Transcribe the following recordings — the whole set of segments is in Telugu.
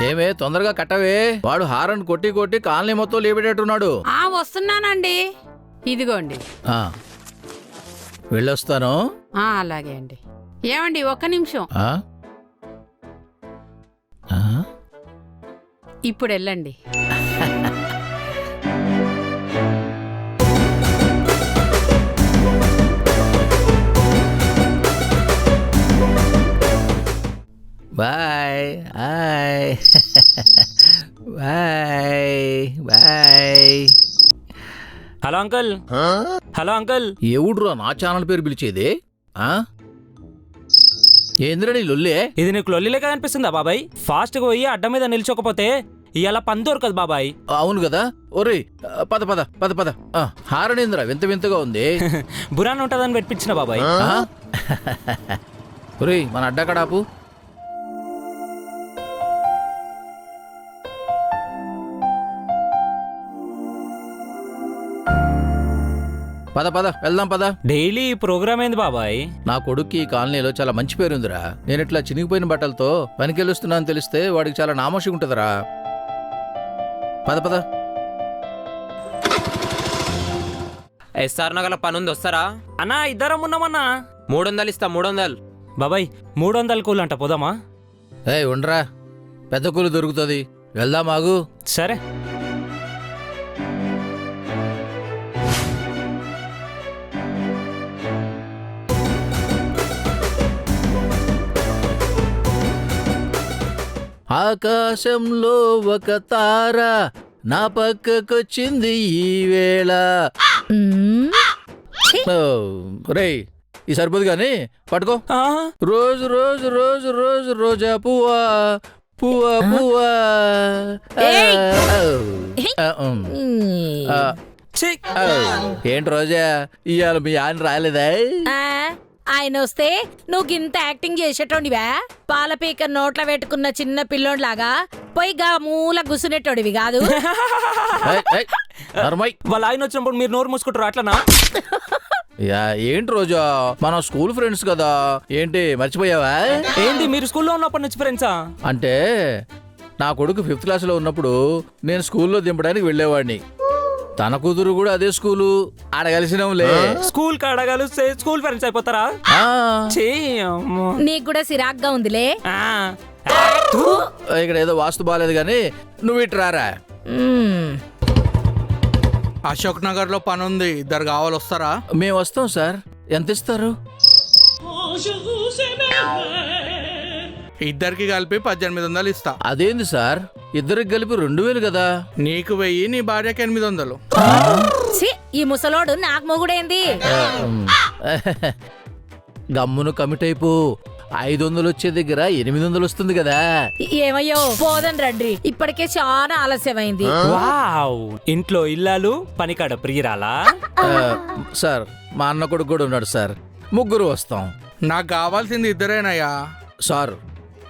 ఏమే తొందరగా కట్టవే, వాడు హారన్ కొట్టి కొట్టి కాలనీ మొత్తం లేపేటట్టున్నాడు. వస్తున్నానండి. ఇదిగోండి. వెళ్ళొస్తాను. అలాగే అండి. ఏమండి ఒక్క నిమిషం. ఇప్పుడు వెళ్ళండి. Bye bye bye. Hello uncle. Hello uncle. ఎవడురా నా ఛానల్ పేరు పిలిచేది? ఏంద్రని లొల్లే? ఇది నీకు లొల్లిలేక అనిపిస్తుందా బాబాయ్? ఫాస్ట్ గా పోయి అడ్డం మీద నిల్చోకపోతే ఇలా పని దొరకదు బాబాయ్. అవును కదా. ఒరే పద పద పద పద. హారణేంద్ర వింత వింతగా ఉంది. బురాన్ ఉంటదని పెట్టించిన బాబాయ్. ఒరే మన అడ్డకడాపు. పద పద వెళ్దాం పద. డైలీ ప్రోగ్రామ్ ఏంది బాబాయ్? నా కొడుక్కి ఈ కాలనీలో చాలా మంచి పేరుందిరా. నేను ఇట్లా చినిగిపోయిన బట్టలతో పనికెళ్ళొస్తున్నాను తెలిస్తే వాడికి చాలా నామోషి ఉంటుందిరా. పద పద. ఎస్ఆర్ నగర్లో పనుంది, వస్తారా? అన్నా ఇద్దరం ఉన్నామన్నా. 300 ఇస్తా. 300 బాబాయ్ 300 కూల్ అంట, పోదామా? ఉండరా, పెద్ద కూలి దొరుకుతుంది, వెళ్దాం ఆగు. సరే. ఆకాశంలో ఒక తార నా పక్కకొచ్చింది ఈ వేళ. రేయ్ ఈ సరిపోదు గాని పట్టుకో. రోజు రోజు రోజు రోజు రోజా పువ్వా పువ్వా పువ్వా. ఏంటి రోజా, ఇవాళ మీ ఆయన రాలేదా? ఆయన వస్తే నువ్వు గింత యాక్టింగ్ చేసేటోడివా? పాలపీక నోట్ల పెట్టుకున్న చిన్న పిల్లోడ్లాగా పోయి గా మూల గుసునేటోడివి కాదు. వాళ్ళ ఆయన వచ్చినప్పుడు మీరు నోరు మూసుకుంటారు అట్లనా? ఏంటి రోజా, మన స్కూల్ ఫ్రెండ్స్ కదా, ఏంటి మర్చిపోయావా? ఏంటి మీరు స్కూల్లో ఉన్నప్పటి నుంచి ఫ్రెండ్సా? అంటే నా కొడుకు 5th క్లాస్లో ఉన్నప్పుడు నేను స్కూల్లో దింపడానికి వెళ్ళేవాడిని. తన కూతురు కూడా అదే స్కూలు, ఆడగలిసినాంలే. స్కూల్ కాడగలిస్తే స్కూల్ ఫ్రెండ్స్ అయిపోతారా? నీకు కూడా సిరాగ్గా ఉందిలే. ఇక్కడ ఏదో వాస్తు బాగాలేదు గాని నువ్వు ఇటు రారా. అశోక్ నగర్ లో పని ఉంది, ఇద్దరు కావాలి, వస్తారా? మేము వస్తాం సార్. ఎంత ఇస్తారు? ఇద్దరికి కలిపి 1800 ఇస్తా. అదేంది సార్, ఇద్దరికి కలిపి 2000 కదా? నీకు 1000, నీ భార్యకి 800. ఈ ముసలోడు నాకు మొగుడేంది? గమ్మును కమిట్ అయిపో. 500 వచ్చే దగ్గర 800 వస్తుంది కదా. ఏమయ్యో పోదం రండి, ఇప్పటికే చాలా ఆలస్యమైంది. వావ్, ఇంట్లో ఇల్లాలు పనికాడ ప్రియురాలా? సార్ మా అన్న కొడుకు కూడా ఉన్నాడు సార్, ముగ్గురు వస్తాం. నాకు కావాల్సింది ఇద్దరేనయ్యా. సార్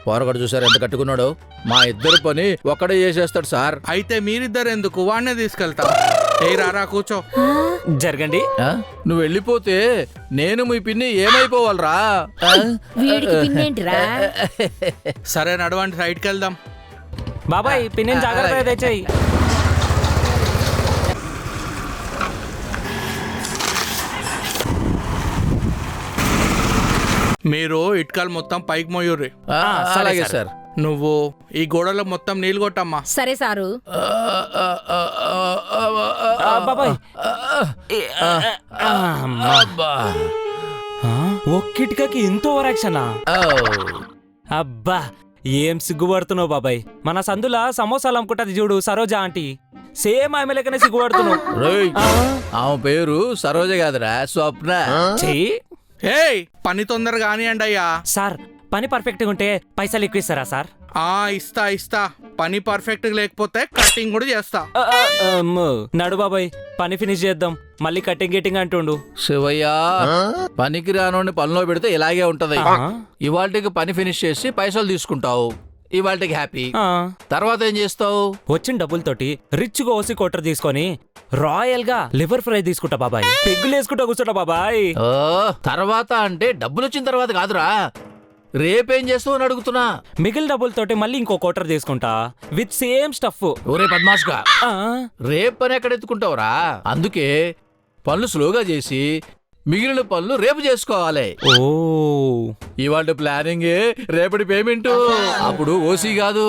పోరగాడు చూసారు ఎంత కట్టుకున్నాడో, మా ఇద్దరు పని ఒక్కడే చేసేస్తాడు సార్. అయితే మీరిద్దరు ఎందుకు, వాడినే తీసుకెళ్తా. ఏ రారా కూర్చో. జరగండి. నువ్వు వెళ్ళిపోతే నేను మీ పిన్ని ఏమైపోవాలరా? వీడికి పిన్నేంటిరా? సరే నడవండి, సైడ్కి వెళ్దాం. బాబాయ్ పిన్ని జాగ్రత్తగా తెచ్చాయి. మీరు ఇటుకలు మొత్తం పైకి మోయుర్రి. అలాగే సార్. నువ్వు ఈ గోడలో మొత్తం నీళ్ళు కొట్టమ్మా. సరే సారు. బాబాయ్ ఒక్కిటికకి ఇంత ఓవర్ యాక్షనా? అబ్బా ఏం సిగ్గుపడుతున్నావు బాబాయ్. మన సందుల సమోసాలు అమ్ముకుంటది చూడు సరోజా ఆంటీ, సేమ్ ఆమె లెక్కనే సిగ్గుపడుతున్నావు. ఆమె పేరు సరోజ కాదురా, స్వప్న. ఏయ్ పని తొందరగా కానివ్వండి అయ్యా. సార్ పని పర్ఫెక్ట్ గా ఉంటే పైసలు ఎక్కువ ఇస్తారా సార్? ఇస్తా. పని పర్ఫెక్ట్ గా లేకపోతే కటింగ్ కూడా చేస్తా. నడు బాబాయ్, పని ఫినిష్ చేద్దాం, మళ్ళీ కటింగ్ గిటింగ్ అంటుండు. శివయ్య, పనికి రానోని పనిలో పెడితే ఇలాగే ఉంటది. ఇవాళకి పని ఫినిష్ చేసి పైసలు తీసుకుంటావు, ఇవాళకి హ్యాపీ. తర్వాత ఏం చేస్తావు? వచ్చిన డబ్బులతోటి రిచ్ గా ఓసి కోటర్ తీసుకొని రాయల్ గా లివర్ ఫ్రై తీసుకుంటా బాబాయ్, పెగ్గులు వేసుకుంటా కూర్చుంటా బాబాయ్. తర్వాత అంటే డబ్బులు వచ్చిన తర్వాత కాదురా, రేపేం చేస్తావు అని అడుగుతున్నా. మిగిలిన డబ్బులతోటి మళ్ళీ ఇంకో కోటర్ తీసుకుంటా విత్ సేమ్ స్టఫ్. ఒరే పద్మాష్గా, రేపు పని ఎక్కడ ఎత్తుకుంటావురా? అందుకే పనులు స్లోగా చేసి మిగిలిన పనులు రేపు చేసుకోవాలి. ఓ ఇవాళ ప్లానింగ్ రేపటి పేమెంట్. అప్పుడు ఓసీ కాదు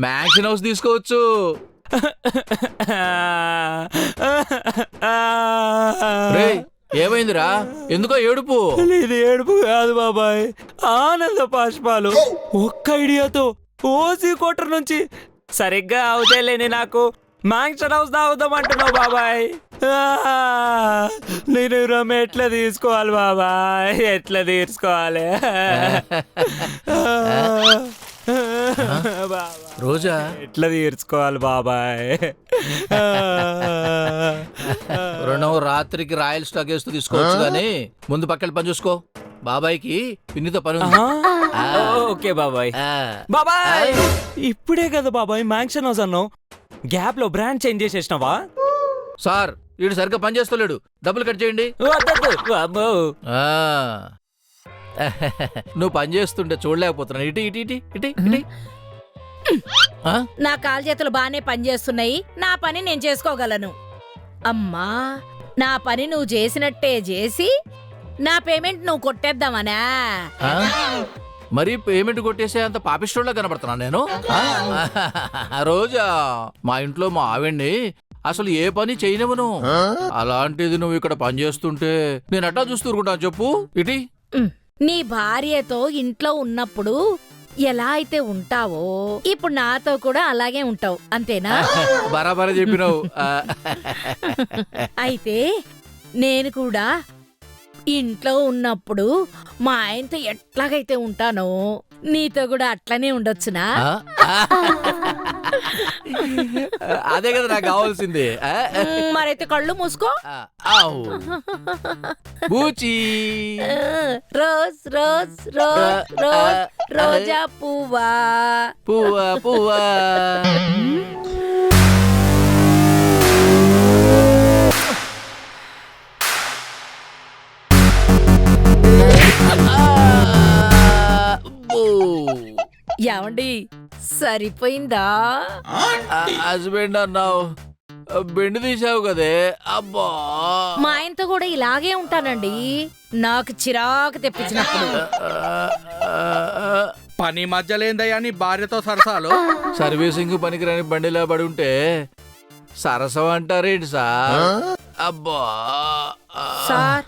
మ్యాక్సిన్ హౌస్ తీసుకోవచ్చు. రేయ్, ఏమైందిరా? ఎందుకో ఏడుపు? ఇది ఏడుపు కాదు బాబాయ్, ఆనంద పాష్పాలు. ఒక్క ఐడియాతో ఓసీ కోటర్ నుంచి సరిగ్గా అవుతేలేని నాకు మ్యాన్షన్ హౌస్ తాగుదామంటున్నావు బాబాయ్. నేను రమ్మ ఎట్లా తీసుకోవాలి బాబాయ్, ఎట్లా తీసుకోవాలి? రోజా, ఎట్లా తీర్చుకోవాలి బాబాయ్? రుణం రాత్రికి రాయల్ స్టాక్ వేస్తూ తీసుకోవచ్చు కానీ ముందు పక్కన పని చూసుకో. బాబాయ్కి పిన్నితో పని ఉంది. ఓకే బాబాయ్. ఆ. బాబాయ్ ఇప్పుడే కదా బాబాయ్ మ్యాన్షన్ హౌస్ అన్నావు, గ్యాప్ లో బ్రాండ్ చేంజ్ చేసేసినావా? సార్, వీడు సరిగ్గా పని చేస్తలేడు, డబ్బులు కట్ చేయండి. వద్దొద్దు, అబ్బో. ఆ. నువ్వు పని చేస్తుంటే చూడలేకపోతున్నా. ఇటీ ఇటీ ఇటీ ఇటీ ఇటీ. ఆ? నా కాలు చేతులు బానే పనిచేస్తున్నాయి, నా పని నేను చేసుకోగలను. అమ్మా, నా పని నువ్వు చేసినట్టే చేసి నా పేమెంట్ నువ్వు కొట్టేద్దామనా? ఆ? మరి పేమెంట్ కొట్టేసే అంత పాపిష్టోళ్ళ కనబడుతున్నా నేను? రోజా, మా ఇంట్లో మా ఆవిడ్ని అసలు ఏ పని చేయనివ్వను. అలాంటిది నువ్వు ఇక్కడ పని చేస్తుంటే నేను అట్టా చూస్తూరుకుంటాను చెప్పు. ఇటీ. నీ భార్యతో ఇంట్లో ఉన్నప్పుడు ఎలా అయితే ఉంటావో ఇప్పుడు నాతో కూడా అలాగే ఉంటావు, అంతేనా? బరాబరా చెప్పినావు. అయితే నేను కూడా ఇంట్లో ఉన్నప్పుడు మా ఆయనతో ఎట్లాగైతే ఉంటానో నీతో కూడా అట్లనే ఉండొచ్చునా? అదే కదా నాకు కావాల్సింది. మరైతే కళ్ళు మూసుకో. బూచి. రోజ్ రోజ్ రోజ్ రోజ్ రోజా పువ్వా పువ్వా పువ్వా. ఏమండి, సరిపోయిందా? హస్బెండ్ అన్నావు, బెండు తీసావు కదే. అబ్బా, మా ఆయనతో కూడా ఇలాగే ఉంటానండి, నాకు చిరాకు తెప్పించినప్పుడు. పని మధ్యలేందయ్యా నీ భార్యతో సరసాలు? సర్వీసింగ్ పనికిరాని బండిలో పడి ఉంటే సరసం అంటారేంటి సార్? అబ్బా. సార్,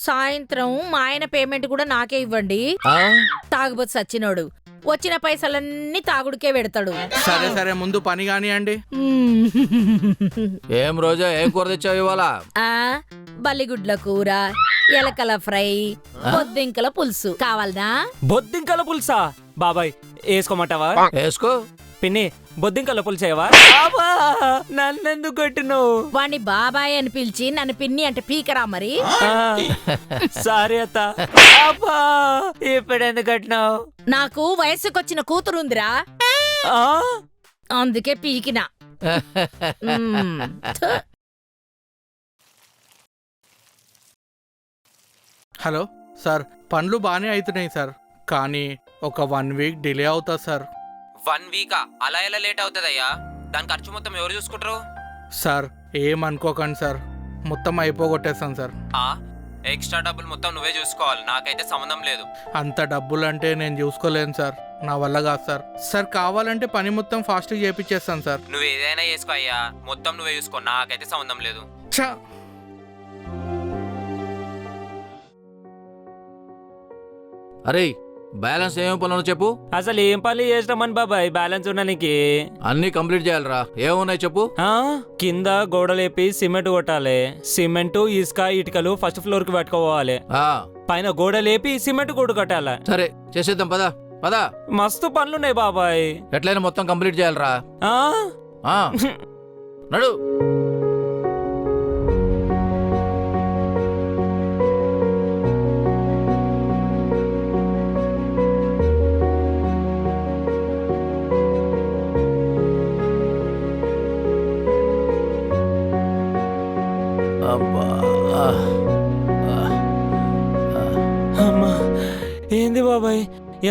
సాయంత్రం మా ఆయన పేమెంట్ కూడా నాకే ఇవ్వండి. ఆ? తాగుబోతు సచ్చినోడు వచ్చిన పైసలన్నీ తాగుడికే పెడతాడు. సరే సరే, ముందు పని కానివ్వండి. ఏం రోజా, ఏం కూర తెచ్చావు ఇవాళ? ఆ, బల్లిగుడ్ల కూర, ఎలకల ఫ్రై, బొద్దింకల పులుసు. కావాలనా? బొద్దింకల పులుసా? బాబాయ్ వేసుకోమంటావా? వేసుకో. పిన్ని, బొద్దింకల పులుసేవా? నన్నెందుకు కొట్టినావు? వాణ్ణి బాబాయ్ అని పిలిచి నన్ను పిన్ని అంటే పీకరా మరి. సారీ అత్త. అబ్బా, ఇప్పుడెందుకు కట్టినావు? నాకు వయసుకొచ్చిన కూతురుందిరా, అందుకే పీకినా. హలో సార్, పనులు బాగానే అవుతున్నాయి సార్, కానీ ఒక 1 వీక్ డిలే అవుతుంది సార్. 1 వీకా? అలా ఎలా లేట్ అవుతుందయ్యా? దాని ఖర్చు మొత్తం ఎవరు చూసుకుంటారు? సార్ ఏమనుకోకండి సార్, మొత్తం అయిపోగొట్టేస్తాను సార్. ఎక్స్ట్రా డబ్బులు మొత్తం నువ్వే చూసుకోవాలి, నాకైతే సంబంధం లేదు. అంత డబ్బులు అంటే నేను చూసుకోలేను సార్, నా వల్ల కాదు సార్. సార్ కావాలంటే పని మొత్తం ఫాస్ట్గా చేపించేస్తాను సార్. నువ్వు ఏదైనా చేసుకో అయ్యా, మొత్తం నువ్వే చూసుకో, నాకైతే సంబంధం లేదు. ఛా! అరే, బ్యాలెన్స్ ఏమేమి పనులు చెప్పు. అసలు ఏం పని చేసినామని బాబాయ్ బ్యాలెన్స్ ఉండడానికి? అన్ని కంప్లీట్ చేయాలరా. ఏమున్నాయి చెప్పు. కింద గోడలేపి సిమెంట్ కొట్టాలి, సిమెంట్ ఇసుక ఇటుకలు ఫస్ట్ ఫ్లోర్ కి పట్టుకోవాలి, పైన గోడ లేపి సిమెంట్ గోడ కట్టాలి. సరే చేసేద్దాం, పదా పదా. మస్తు పనులున్నాయి బాబాయ్. ఎట్లయినా మొత్తం కంప్లీట్ చేయాలరా. ఆ నడు. అమ్మా, ఏంది బాబాయ్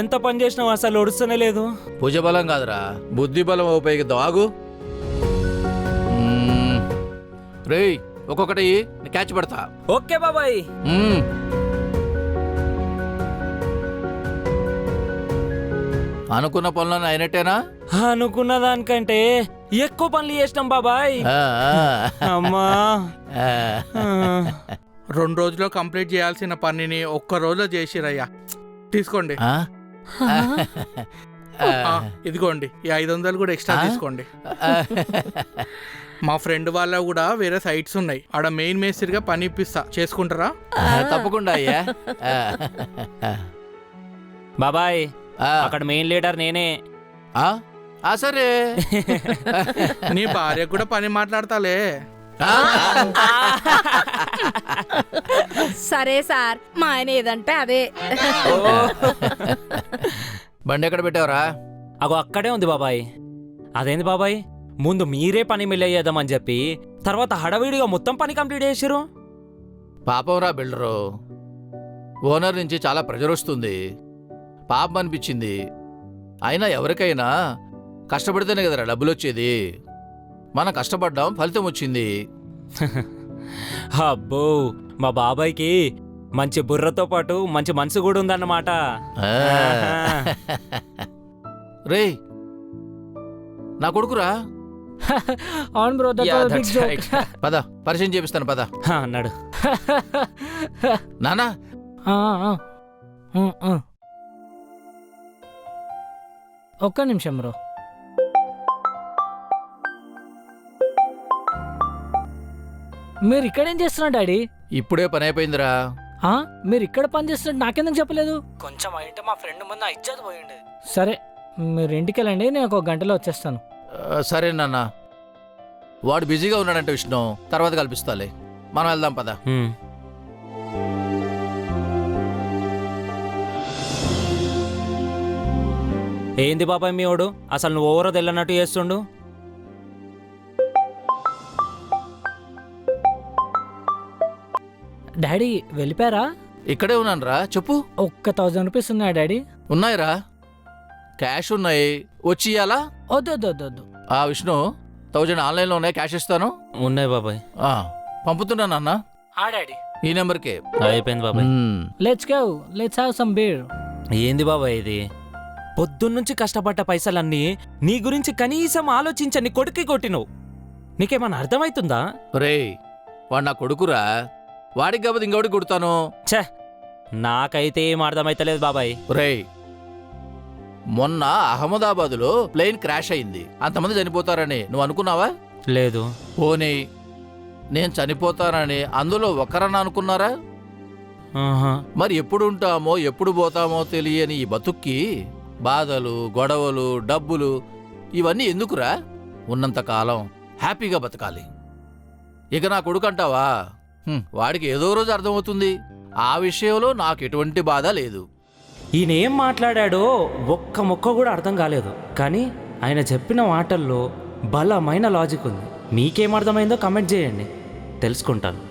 ఎంత పని చేసినావు అసలు ఒడుస్తూనే లేదు. భుజ బలం కాదురా, బుద్ధి బలం ఉపయోగిద్దాం. ఆగు. రేయ్, ఒక్కొక్కటి క్యాచ్ పెడతా. ఓకే బాబాయ్. మ్మ్. అనుకున్న పనులను అయినట్టేనా? అనుకున్న దానికంటే ఎక్కువ పనులు చేసినాం బాబాయ్. ఆ, అమ్మా. ఆ. ఆ. 2 రోజుల్లో కంప్లీట్ చేయాల్సిన పనిని ఒక్క రోజులో చేసిరయ్యా. తీసుకోండి. ఆ? ఇదిగోండి, ఈ 500 కూడా ఎక్స్ట్రా తీసుకోండి. మా ఫ్రెండ్ వాళ్ళ కూడా వేరే సైట్స్ ఉన్నాయి, ఆడ మెయిన్ మేస్త్రిగా పని ఇప్పిస్తా, చేసుకుంటారా? తప్పకుండా అయ్యా. బాబాయ్ ఆ. అక్కడ మెయిన్ లీడర్ నేనే. ఆ? ఆ, సరే. నీ భార్య కూడా పని మాట్లాడతాలే. సరే సార్, మా ఆయన ఏదంటే అదే. బండి ఎక్కడ పెట్టావురా? అగో అక్కడే ఉంది బాబాయ్. అదేంది బాబాయ్, ముందు మీరే పని మిల్లయ్యేద్దామని చెప్పి తర్వాత హడవిడిగా మొత్తం పని కంప్లీట్ చేసిరు. పాపం రా బిల్డరు, ఓనర్ నుంచి చాలా ప్రెజర్ వస్తుంది. పాపం అనిపించింది. అయినా ఎవరికైనా కష్టపడితేనే కదరా డబ్బులు వచ్చేది. మనం కష్టపడ్డాం, ఫలితం వచ్చింది. అబ్బో, మా బాబాయ్కి మంచి బుర్రతో పాటు మంచి మనసు కూడా ఉందన్నమాట. ఆ. రేయ్, నా కొడుకురా. అవును బ్రో, Yeah, that's right. పద, పరిచయం చేపిస్తాను పద. హా, అన్నాడు. నానా, ఒక్క నిమిషం బ్రో. మీరు ఇక్కడేం చేస్తున్నారు డాడీ? ఇప్పుడే పని అయిపోయిందిరా. మీరు ఇక్కడ పని చేస్తున్నట్టు నాకెందుకు చెప్పలేదు? కొంచెం అయితే మా ఫ్రెండ్ ముందు ఇజ్జత్ పోయిండేది. సరే, మీరు ఇంటికి వెళ్ళండి, నేను ఒక గంటలో వచ్చేస్తాను. సరే నాన్న, వాడు బిజీగా ఉన్నాడంటే విష్ణు, తర్వాత కల్పిస్తాలే. మనం వెళ్దాం పద. హ్మ్. ఏంది బాబాయ్ మీ వాడు అసలు నువ్వు ఓవరో తెల్లనట్టు చేస్తుండు? డాడీ వెళ్ళిపోయారా? ఇక్కడే ఉన్నానురా, చెప్పు. ఒక్క 1000 రూపీస్ ఉన్నాయా డాడీ? ఉన్నాయిరా, క్యాష్ ఉన్నాయి. వచ్చి ఇయ్యాలా? వద్దు వద్దు వద్దు వద్దు. విష్ణు, 1000 ఆన్లైన్లో ఉన్నాయి, క్యాష్ ఇస్తాను. ఉన్నాయి బాబాయ్. పంపుతున్నా నాన్న, డాడీ ఈ నెంబర్కే. అయిపోయింది బాబాయ్. Let's go, let's have some beer. ఏంది బాబాయ్ ఇది? పొద్దున్నుంచి కష్టపడ్డ పైసలన్నీ నీ గురించి కనీసం ఆలోచించని కొడుక్కి కొట్టినవు. నీకేమన్నా అర్థమవుతుందా? రేయ్, వాడు నా కొడుకురా, వాడికి కాబట్టి ఇంకొకటి కొడతాను. ఛే, నాకైతే ఏం అర్థమైతలేదు బాబాయ్. రేయ్, మొన్న అహ్మదాబాదులో ప్లేన్ క్రాష్ అయింది. అంతమంది చనిపోతారని నువ్వు అనుకున్నావా? లేదు. పోనీ నేను చనిపోతానని అందులో ఒకరన్నా అనుకున్నారా? ఆహా. మరి ఎప్పుడు ఉంటామో ఎప్పుడు పోతామో తెలియని ఈ బతుక్కి బాధలు, గొడవలు, డబ్బులు ఇవన్నీ ఎందుకురా? ఉన్నంతకాలం హ్యాపీగా బతకాలి. ఇక నా కొడుకంటావా, వాడికి ఏదో రోజు అర్థమవుతుంది. ఆ విషయంలో నాకు ఎటువంటి బాధ లేదు. ఈయనేం మాట్లాడాడో ఒక్క ముక్క కూడా అర్థం కాలేదు, కానీ ఆయన చెప్పిన మాటల్లో బలమైన లాజిక్ ఉంది. మీకేం అర్థమైందో కమెంట్ చేయండి, తెలుసుకుంటాను.